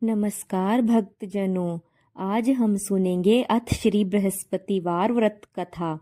नमस्कार भक्तजनों। आज हम सुनेंगे अथ श्री बृहस्पतिवार व्रत कथा।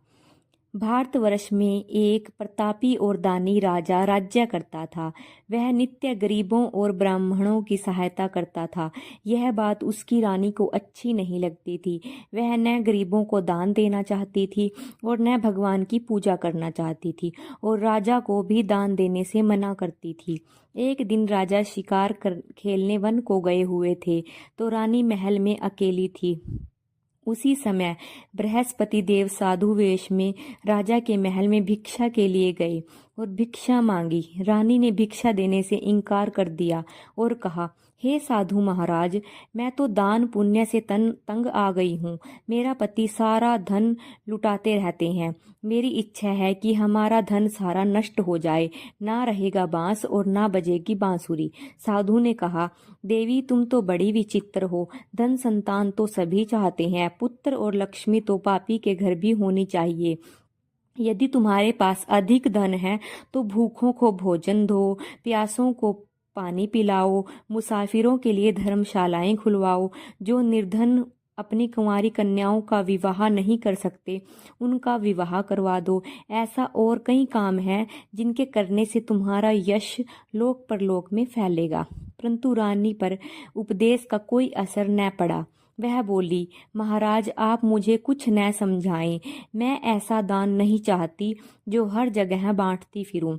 भारतवर्ष में एक प्रतापी और दानी राजा राज्य करता था। वह नित्य गरीबों और ब्राह्मणों की सहायता करता था। यह बात उसकी रानी को अच्छी नहीं लगती थी। वह न गरीबों को दान देना चाहती थी और न भगवान की पूजा करना चाहती थी, और राजा को भी दान देने से मना करती थी। एक दिन राजा शिकार खेलने वन को गए हुए थे, तो रानी महल में अकेली थी। उसी समय बृहस्पति देव साधु वेश में राजा के महल में भिक्षा के लिए गए और भिक्षा मांगी। रानी ने भिक्षा देने से इनकार कर दिया और कहा, हे साधु महाराज, मैं तो दान पुण्य से तंग आ गई हूँ। मेरा पति सारा धन लुटाते रहते हैं। मेरी इच्छा है कि हमारा धन सारा नष्ट हो जाए, ना रहेगा बांस और ना बजेगी बांसुरी। साधु ने कहा, देवी तुम तो बड़ी विचित्र हो। धन संतान तो सभी चाहते हैं, पुत्र और लक्ष्मी तो पापी के घर भी होनी चाहिए। यदि तुम्हारे पास अधिक धन है तो भूखों को भोजन दो, प्यासों को पानी पिलाओ, मुसाफिरों के लिए धर्मशालाएं खुलवाओ। जो निर्धन अपनी कुंवारी कन्याओं का विवाह नहीं कर सकते, उनका विवाह करवा दो। ऐसा और कई काम हैं जिनके करने से तुम्हारा यश लोक परलोक में फैलेगा। परंतु रानी पर उपदेश का कोई असर न पड़ा। वह बोली, महाराज आप मुझे कुछ न समझाएं। मैं ऐसा दान नहीं चाहती जो हर जगह बांटती फिरूं।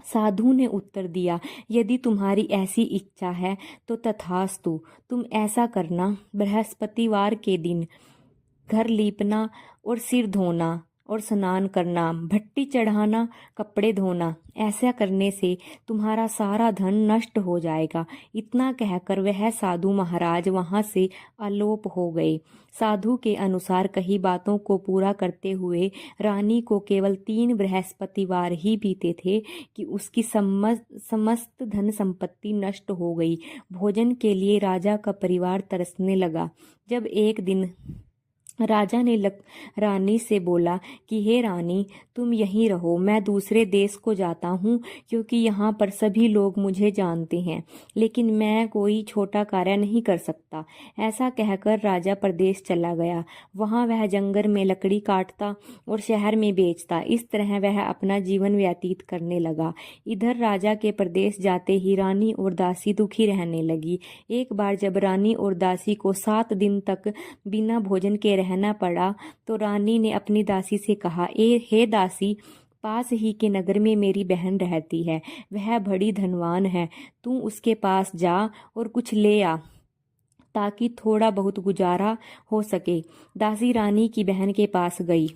साधु ने उत्तर दिया, यदि तुम्हारी ऐसी इच्छा है तो तथास्तु। तुम ऐसा करना, बृहस्पतिवार के दिन घर लीपना और सिर धोना और स्नान करना, भट्टी चढ़ाना, कपड़े धोना। ऐसा करने से तुम्हारा सारा धन नष्ट हो जाएगा। इतना कहकर वह साधु महाराज वहां से अलोप हो गए। साधु के अनुसार कही बातों को पूरा करते हुए रानी को केवल 3 बृहस्पतिवार ही बीते थे कि उसकी समस्त धन संपत्ति नष्ट हो गई। भोजन के लिए राजा का परिवार तरसने लगा। जब एक दिन राजा ने रानी से बोला कि हे रानी, तुम यहीं रहो, मैं दूसरे देश को जाता हूँ, क्योंकि यहाँ पर सभी लोग मुझे जानते हैं, लेकिन मैं कोई छोटा कार्य नहीं कर सकता। ऐसा कहकर राजा प्रदेश चला गया। वहाँ वह जंगल में लकड़ी काटता और शहर में बेचता। इस तरह वह अपना जीवन व्यतीत करने लगा। इधर राजा के प्रदेश जाते ही रानी और दासी दुखी रहने लगी। एक बार जब रानी और दासी को 7 दिन तक बिना भोजन के रहना पड़ा, तो रानी ने अपनी दासी से कहा, हे दासी, पास ही के नगर में मेरी बहन रहती है। वह बड़ी धनवान है। तू उसके पास जा और कुछ ले आ, ताकि थोड़ा बहुत गुजारा हो सके। दासी रानी की बहन के पास गई।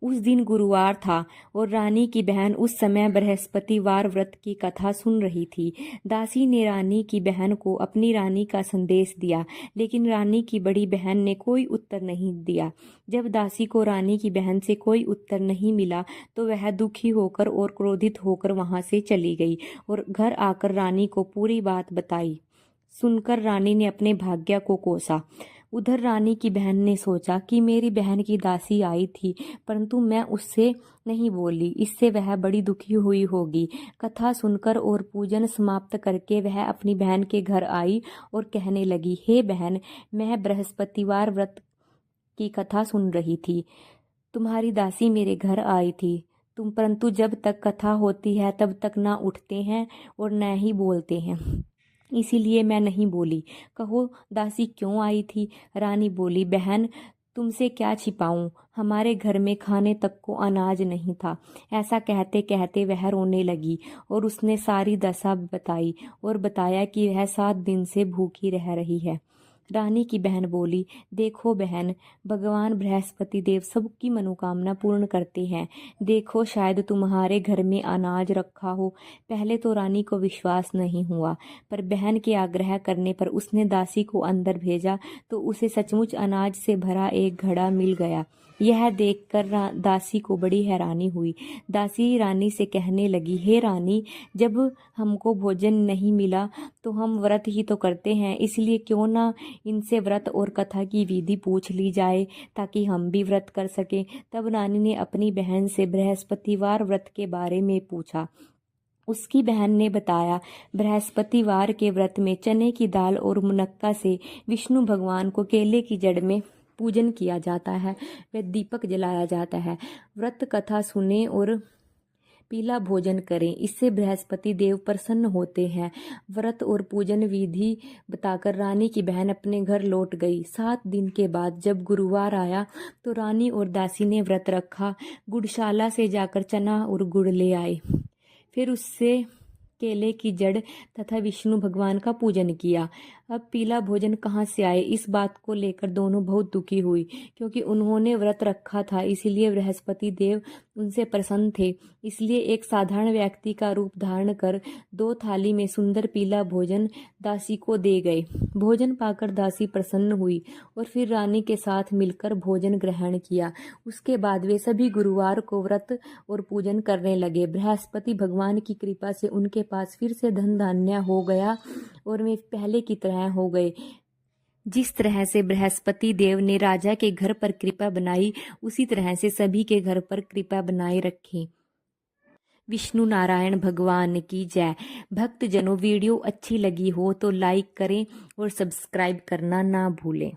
उस दिन गुरुवार था और रानी की बहन उस समय बृहस्पतिवार व्रत की कथा सुन रही थी। दासी ने रानी की बहन को अपनी रानी का संदेश दिया, लेकिन रानी की बड़ी बहन ने कोई उत्तर नहीं दिया। जब दासी को रानी की बहन से कोई उत्तर नहीं मिला, तो वह दुखी होकर और क्रोधित होकर वहां से चली गई और घर आकर रानी को पूरी बात बताई। सुनकर रानी ने अपने भाग्य को कोसा। उधर रानी की बहन ने सोचा कि मेरी बहन की दासी आई थी, परंतु मैं उससे नहीं बोली, इससे वह बड़ी दुखी हुई होगी। कथा सुनकर और पूजन समाप्त करके वह अपनी बहन के घर आई और कहने लगी, हे बहन, मैं बृहस्पतिवार व्रत की कथा सुन रही थी। तुम्हारी दासी मेरे घर आई थी, परंतु जब तक कथा होती है तब तक ना उठते हैं और न ही बोलते हैं, इसीलिए मैं नहीं बोली। कहो दासी क्यों आई थी? रानी बोली, बहन तुमसे क्या छिपाऊं, हमारे घर में खाने तक को अनाज नहीं था। ऐसा कहते कहते वह रोने लगी और उसने सारी दशा बताई और बताया कि वह 7 दिन से भूखी रह रही है। रानी की बहन बोली, देखो बहन, भगवान बृहस्पति देव सबकी मनोकामना पूर्ण करते हैं। देखो शायद तुम्हारे घर में अनाज रखा हो। पहले तो रानी को विश्वास नहीं हुआ, पर बहन के आग्रह करने पर उसने दासी को अंदर भेजा तो उसे सचमुच अनाज से भरा एक घड़ा मिल गया। यह देखकर दासी को बड़ी हैरानी हुई। दासी रानी से कहने लगी, हे रानी, जब हमको भोजन नहीं मिला तो हम व्रत ही तो करते हैं, इसलिए क्यों ना इनसे व्रत और कथा की विधि पूछ ली जाए, ताकि हम भी व्रत कर सकें। तब रानी ने अपनी बहन से बृहस्पतिवार व्रत के बारे में पूछा। उसकी बहन ने बताया, बृहस्पतिवार के व्रत में चने की दाल और मुनक्का से विष्णु भगवान को केले की जड़ में पूजन किया जाता है व दीपक जलाया जाता है। व्रत कथा सुने और पीला भोजन करें, इससे बृहस्पति देव प्रसन्न होते हैं। व्रत और पूजन विधि बताकर रानी की बहन अपने घर लौट गई। 7 दिन के बाद जब गुरुवार आया तो रानी और दासी ने व्रत रखा। गुड़शाला से जाकर चना और गुड़ ले आए, फिर उससे केले की जड़ तथा विष्णु भगवान का पूजन किया। अब पीला भोजन कहाँ से आए, इस बात को लेकर दोनों बहुत दुखी हुई, क्योंकि उन्होंने व्रत रखा था, इसीलिए बृहस्पति देव उनसे प्रसन्न थे। इसलिए एक साधारण व्यक्ति का रूप धारण कर 2 थाली में सुंदर पीला भोजन दासी को दे गए। भोजन पाकर दासी प्रसन्न हुई और फिर रानी के साथ मिलकर भोजन ग्रहण किया। उसके बाद वे सभी गुरुवार को व्रत और पूजन करने लगे। बृहस्पति भगवान की कृपा से उनके पास फिर से धन धान्य हो गया और वे पहले की तरह हो गए। जिस तरह से बृहस्पति देव ने राजा के घर पर कृपा बनाई, उसी तरह से सभी के घर पर कृपा बनाए रखें। विष्णु नारायण भगवान की जय। भक्तजनों, वीडियो अच्छी लगी हो तो लाइक करें और सब्सक्राइब करना ना भूलें।